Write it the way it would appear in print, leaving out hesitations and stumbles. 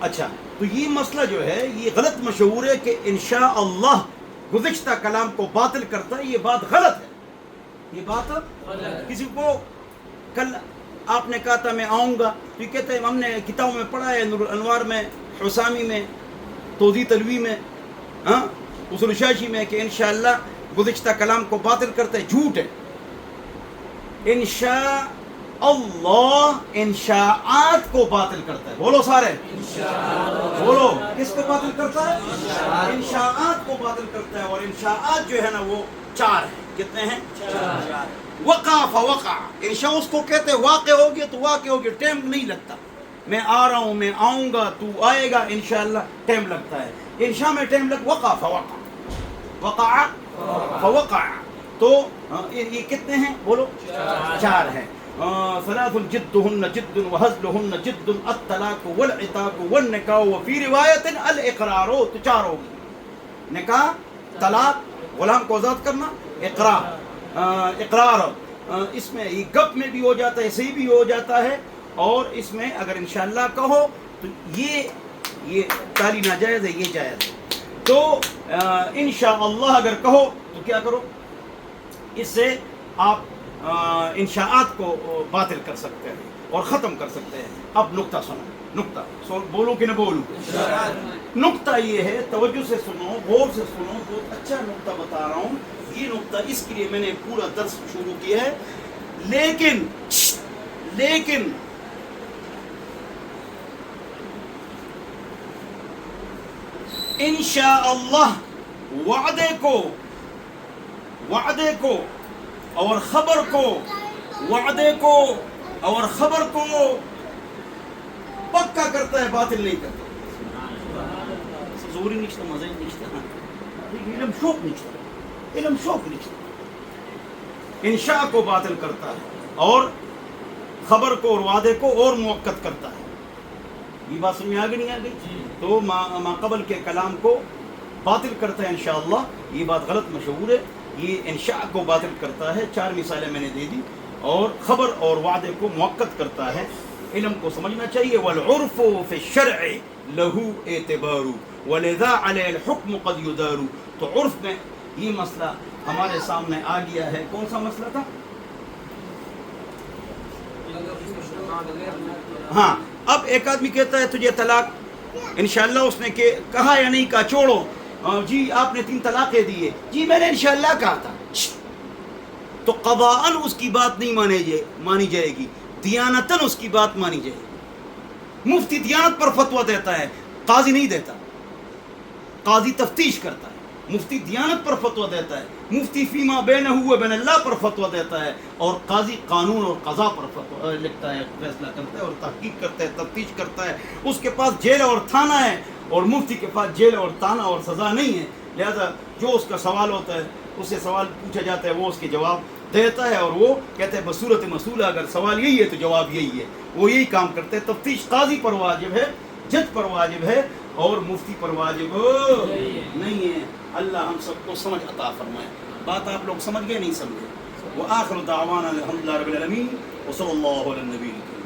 اچھا تو یہ مسئلہ جو ہے یہ غلط مشہور ہے کہ انشاءاللہ گزشتہ کلام کو باطل کرتا ہے، یہ بات غلط ہے، یہ بات کسی کو کل آپ نے کہا تھا میں آؤں گا تو یہ کہتے ہیں ہم نے کتابوں میں پڑھا ہے، نور الانوار میں، حسامی میں، توضیح تلوی میں، ہاں اصول شاشی میں کہ انشاءاللہ گزشتہ کلام کو باطل کرتا ہے، جھوٹ ہے۔ انشاء اللہ انشاءات کو باطل کرتا ہے، بولو سارے بولو، کس کو باطل کرتا ہے؟ انشاءات کو باطل کرتا ہے، اور انشاءات جو ہے نا وہ چار ہیں، کتنے ہیں؟ وقع فوقع، انشاء اس کو کہتے ہیں واقع ہو گیا تو واقع ہو گیا، ٹائم نہیں لگتا، میں آ رہا ہوں، میں آؤں گا، تو آئے گا، انشاءاللہ ٹائم لگتا ہے، انشاء میں ٹائم وقع فوقع، وقع فوقع، تو یہ کتنے ہیں بولو؟ چار ہیں۔ ثلاث جدهن جد وهزلهن جد الطلاق والعتاق والنکاح وفی روایت الاقرار، تو چار ہوگی، نکاح، طلاق، غلام کو آزاد کرنا، اقرار، اس میں یہ گپ میں بھی ہو جاتا ہے، صحیح بھی ہو جاتا ہے، اور اس میں اگر انشاءاللہ کہو تو یہ تالی ناجائز ہے، یہ جائز ہے، تو انشاءاللہ اگر کہو تو کیا کرو، اس سے آپ انشاءات کو باطل کر سکتے ہیں اور ختم کر سکتے ہیں۔ اب نقطہ سنو، نقطہ بولو کہ نہ بولو؟ نقطہ یہ ہے، توجہ سے سنو، غور سے سنو، بہت اچھا نقطہ بتا رہا ہوں، یہ نقطہ اس کے لیے میں نے پورا درس شروع کیا ہے، لیکن انشاءاللہ وعدے کو اور خبر کو، وعدے کو اور خبر کو پکا کرتا ہے، باطل نہیں کرتا۔ زوری نشتا، مزے نشتا، علم شوق نشتا، علم شوق نشتا، انشاء کو باطل کرتا ہے اور خبر کو اور وعدے کو اور موقت کرتا ہے۔ یہ بات سمجھ آگے نہیں آ گئی؟ تو ما قبل کے کلام کو باطل کرتا ہے انشاءاللہ، یہ بات غلط مشہور ہے، یہ انشاء کو باطل کرتا ہے، چار مثالیں میں نے دے دی، اور خبر اور وعدے کو موقت کرتا ہے۔ علم کو سمجھنا چاہیے۔ والعرف فی الشرع لہو اعتبار ولذا علی الحکم قد یدار، تو عرف میں یہ مسئلہ ہمارے سامنے آ گیا ہے۔ کون سا مسئلہ تھا؟ ہاں، اب ایک آدمی کہتا ہے تجھے طلاق، انشاءاللہ اس نے کہا یا نہیں کہا، چھوڑو، جی آپ نے 3 طلاقیں دیے، جی میں نے انشاءاللہ کہا تھا، تو قضاءً اس کی بات نہیں مانی جائے گی، دیانتاً اس کی بات مانی جائے گی۔ مفتی دیانت پر فتویٰ دیتا ہے، قاضی نہیں دیتا، قاضی تفتیش کرتا ہے، مفتی دیانت پر فتویٰ دیتا ہے، مفتی فیما بینہ و بین اللہ پر فتویٰ دیتا ہے، اور قاضی قانون اور قضا پر فتویٰ لکھتا ہے، فیصلہ کرتا ہے اور تحقیق کرتا ہے، تفتیش کرتا ہے۔ اس کے پاس جیل اور تھانہ ہے، اور مفتی کے پاس جیل اور تھانہ اور سزا نہیں ہے، لہذا جو اس کا سوال ہوتا ہے، اس سے سوال پوچھا جاتا ہے، وہ اس کے جواب دیتا ہے، اور وہ کہتے ہیں بصورت مسئولہ، اگر سوال یہی ہے تو جواب یہی ہے، وہ یہی کام کرتے ہیں۔ تفتیش قاضی پر واجب ہے، جج پر واجب ہے، اور مفتی پر واجب نہیں ہے۔ اللہ ہم سب کو سمجھ عطا فرمائے۔ بات آپ لوگ سمجھ گئے نہیں سمجھے؟ وآخر دعوانا الحمدللہ رب العالمین وصلی اللہ علی النبی۔